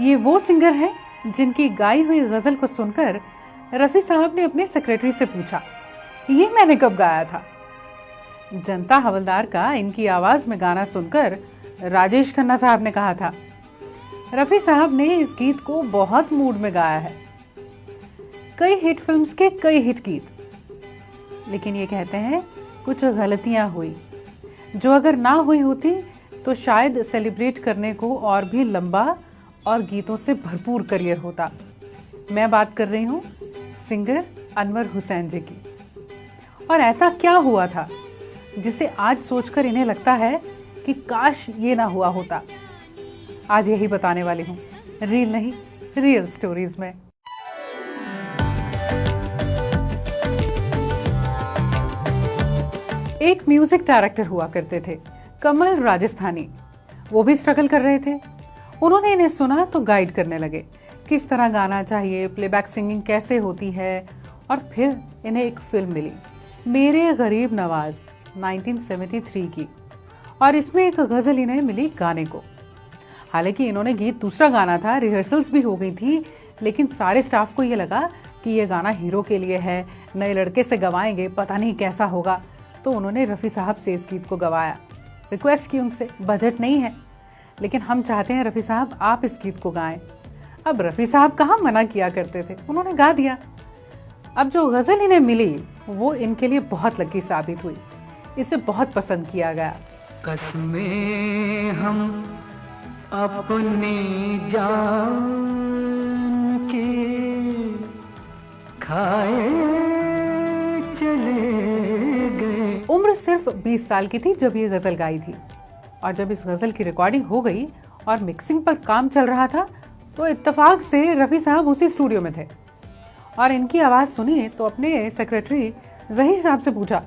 ये वो सिंगर हैं जिनकी गाई हुई गजल को सुनकर रफी साहब ने अपने सेक्रेटरी से पूछा, ये मैंने कब गाया था। जनता हवलदार का इनकी आवाज में गाना सुनकर राजेश खन्ना साहब ने कहा था, रफी साहब ने इस गीत को बहुत मूड में गाया है। कई हिट फिल्म्स के कई हिट गीत, लेकिन ये कहते हैं कुछ गलतियां हुई जो अगर ना हुई होती तो शायद सेलिब्रेट करने को और भी लंबा और गीतों से भरपूर करियर होता। मैं बात कर रही हूँ सिंगर अनवर हुसैन जी की। और ऐसा क्या हुआ था जिसे आज सोचकर इन्हें लगता है कि काश ये ना हुआ होता। आज यही बताने वाली हूँ, रील नहीं रियल स्टोरीज में। एक म्यूजिक डायरेक्टर हुआ करते थे, कमल राजस्थानी। वो भी स्ट्रगल कर रहे थे। उन्होंने इन्हें सुना तो गाइड करने लगे, किस तरह गाना चाहिए, प्लेबैक सिंगिंग कैसे होती है। और फिर इन्हें एक फिल्म मिली, मेरे गरीब नवाज 1973 की, और इसमें एक गजल इन्हें मिली गाने को। हालांकि इन्होंने गीत दूसरा गाना था, रिहर्सल्स भी हो गई थी, लेकिन सारे स्टाफ को ये लगा कि ये गाना हीरो के लिए है, नए लड़के से गवाएंगे, पता नहीं कैसा होगा। तो उन्होंने रफ़ी साहब से इस गीत को गवाया, रिक्वेस्ट की उनसे, बजट नहीं है लेकिन हम चाहते हैं रफ़ी साहब आप इस गीत को गाएं। अब रफ़ी साहब कहाँ मना किया करते थे, उन्होंने गा दिया। अब जो गज़ल इन्हें मिली वो इनके लिए बहुत लकी साबित हुई, इसे बहुत पसंद किया गया। कसमें हम अपने जान के खाए चले गए। उम्र सिर्फ 20 साल की थी जब ये गजल गाई थी, और जब इस गजल की रिकॉर्डिंग हो गई और मिक्सिंग पर काम चल रहा था तो इत्तेफाक से रफ़ी साहब उसी स्टूडियो में थे। और इनकी आवाज़ सुनी तो अपने सेक्रेटरी ज़हीर साहब से पूछा,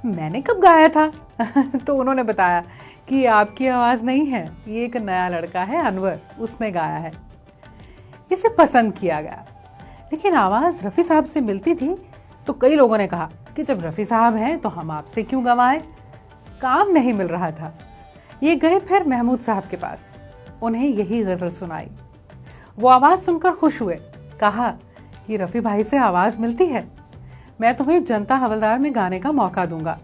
मैंने कब गाया था? तो उन्होंने बताया कि आपकी आवाज़ नहीं है, ये एक नया लड़का है अनवर, उसने गाया है। इसे पसंद किया गया, लेकिन आवाज़ रफ़ी साहब से मिलती थी तो कई लोगों ने कहा कि जब रफ़ी साहब हैं तो हम आपसे क्यों गवाएं। काम नहीं मिल रहा था। ये गए फिर महमूद साहब के पास, उन्हें यही गज़ल सुनाई। वो आवाज़ सुनकर खुश हुए, कहा कि रफ़ी भाई से आवाज़ मिलती है, मैं तुम्हें जनता हवलदार में गाने का मौका दूंगा।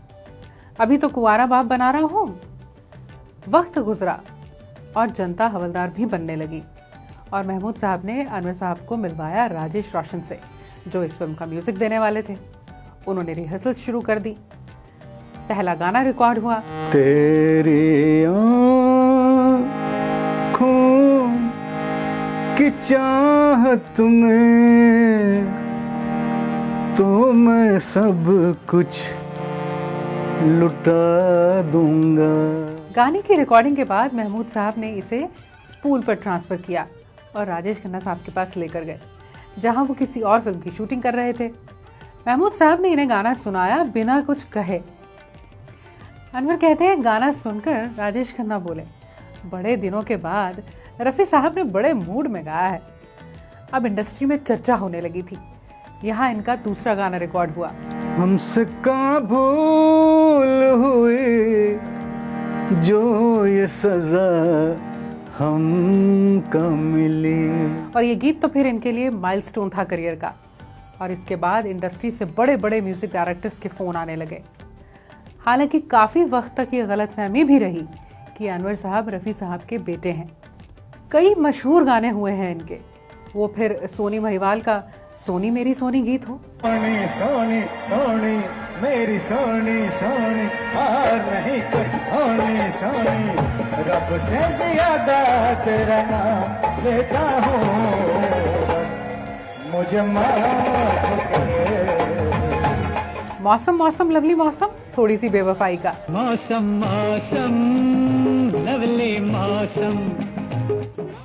अभी तो कुंवारा बाप बना रहा हूँ। वक्त गुजरा और जनता हवलदार भी बनने लगी, और महमूद साहब ने अनवर साहब को मिलवाया राजेश रोशन से, जो इस फिल्म का म्यूजिक देने वाले थे। उन्होंने रिहर्सल शुरू कर दी। पहला गाना रिकॉर्ड हुआ, तेरी आँखों की चाहत में तो मैं सब कुछ लुटा दूंगा। गाने की रिकॉर्डिंग के बाद महमूद साहब ने इसे स्पूल पर ट्रांसफर किया और राजेश खन्ना साहब के पास लेकर गए, जहां वो किसी और फिल्म की शूटिंग कर रहे थे। महमूद साहब ने इन्हें गाना सुनाया बिना कुछ कहे। अनवर कहते हैं, गाना सुनकर राजेश खन्ना बोले, बड़े दिनों के बाद रफ़ी साहब ने बड़े मूड में गाया है। अब इंडस्ट्री में चर्चा होने लगी थी। यहाँ इनका दूसरा गाना रिकॉर्ड हुआ, हमसे कहाँ भूल हुई जो ये सजा हमको मिली। और ये गीत तो फिर इनके लिए माइलस्टोन था करियर का। और इसके बाद इंडस्ट्री से बड़े बड़े म्यूजिक डायरेक्टर्स के फ़ोन आने लगे। हालांकि काफ़ी वक्त तक ये गलतफहमी भी रही कि अनवर साहब रफ़ी साहब के बेटे हैं। कई मशहूर गाने हुए हैं इनके, वो फिर सोनी महिवाल का सोनी मेरी सोनी गीत हो, सोनी सोनी सोनी मेरी सोनी सोनी, और नहीं कुछ सोनी सोनी, रब से ज्यादा तेरा नाम लेता हूँ, मुझे माफ करे। मौसम मौसम लवली मौसम, थोड़ी सी बेवफाई का, मौसम मौसम लवली मौसम।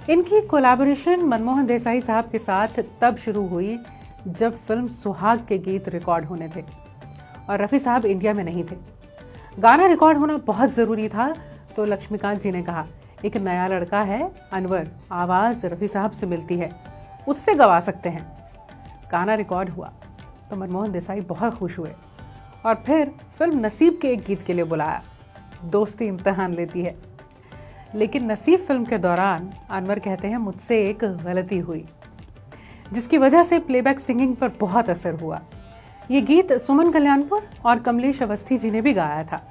इनकी कोलैबोरेशन मनमोहन देसाई साहब के साथ तब शुरू हुई जब फिल्म सुहाग के गीत रिकॉर्ड होने थे और रफ़ी साहब इंडिया में नहीं थे। गाना रिकॉर्ड होना बहुत ज़रूरी था, तो लक्ष्मीकांत जी ने कहा, एक नया लड़का है अनवर, आवाज़ रफ़ी साहब से मिलती है, उससे गवा सकते हैं। गाना रिकॉर्ड हुआ तो मनमोहन देसाई बहुत खुश हुए और फिर फिल्म नसीब के एक गीत के लिए बुलाया, दोस्ती इम्तिहान लेती है। लेकिन नसीब फिल्म के दौरान अनवर कहते हैं मुझसे एक गलती हुई, जिसकी वजह से प्लेबैक सिंगिंग पर बहुत असर हुआ। ये गीत सुमन कल्याणपुर और कमलेश अवस्थी जी ने भी गाया था।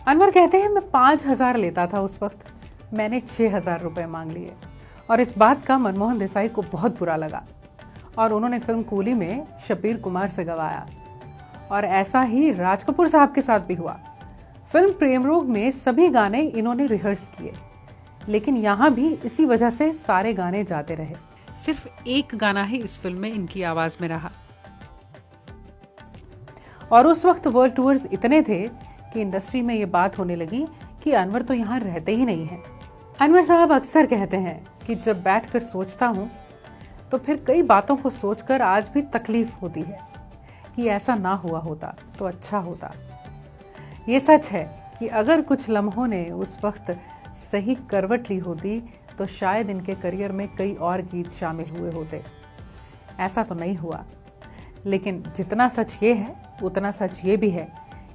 अनवर कहते हैं मैं 5,000 लेता था उस वक्त, मैंने 6,000 रुपये मांग लिए और इस बात का मनमोहन देसाई को बहुत बुरा लगा और उन्होंने फिल्म कूली में शब्बीर कुमार से गवाया। और ऐसा ही राज कपूर साहब के साथ भी हुआ। फिल्म प्रेम रोग में सभी गाने इन्होंने रिहर्स किए, लेकिन यहाँ भी इसी वजह से सारे गाने जाते रहे। सिर्फ एक गाना ही इस फिल्म में इनकी आवाज में रहा। और उस वक्त वर्ल्ड टूर्स इतने थे कि इंडस्ट्री में ये बात होने लगी कि अनवर तो यहाँ रहते ही नहीं हैं। अनवर साहब अक्सर कहते हैं कि जब बैठकर सोचता हूँ तो फिर कई बातों को सोचकर आज भी तकलीफ होती है कि ऐसा ना हुआ होता तो अच्छा होता। ये सच है कि अगर कुछ लम्हों ने उस वक्त सही करवट ली होती तो शायद इनके करियर में कई और गीत शामिल हुए होते। ऐसा तो नहीं हुआ, लेकिन जितना सच ये है उतना सच ये भी है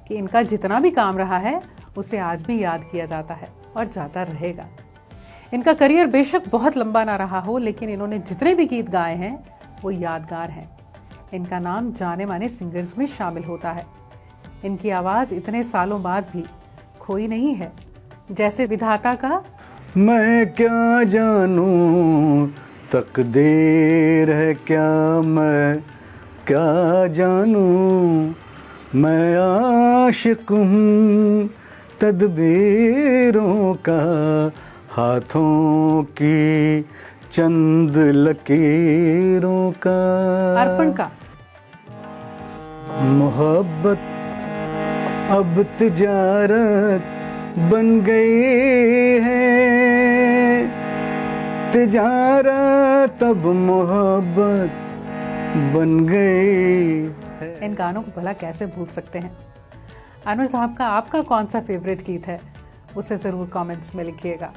कि इनका जितना भी काम रहा है उसे आज भी याद किया जाता है और जाता रहेगा। इनका करियर बेशक बहुत लंबा ना रहा हो, लेकिन इन्होंने जितने भी गीत गाए हैं वो यादगार हैं। इनका नाम जाने माने सिंगर्स में शामिल होता है। इनकी आवाज़ इतने सालों बाद भी खोई नहीं है। जैसे विधाता का मैं क्या जानूं तकदीर है क्या, मैं क्या जानूं, मैं आशिक हूँ तदबीरों का, हाथों की चंद लकीरों का। अर्पण का मोहब्बत अब तिजारत बन गई है, तिजारत अब मोहब्बत बन गई है। इन गानों को भला कैसे भूल सकते हैं। अनवर साहब का आपका कौन सा फेवरेट गीत है उसे ज़रूर कमेंट्स में लिखिएगा।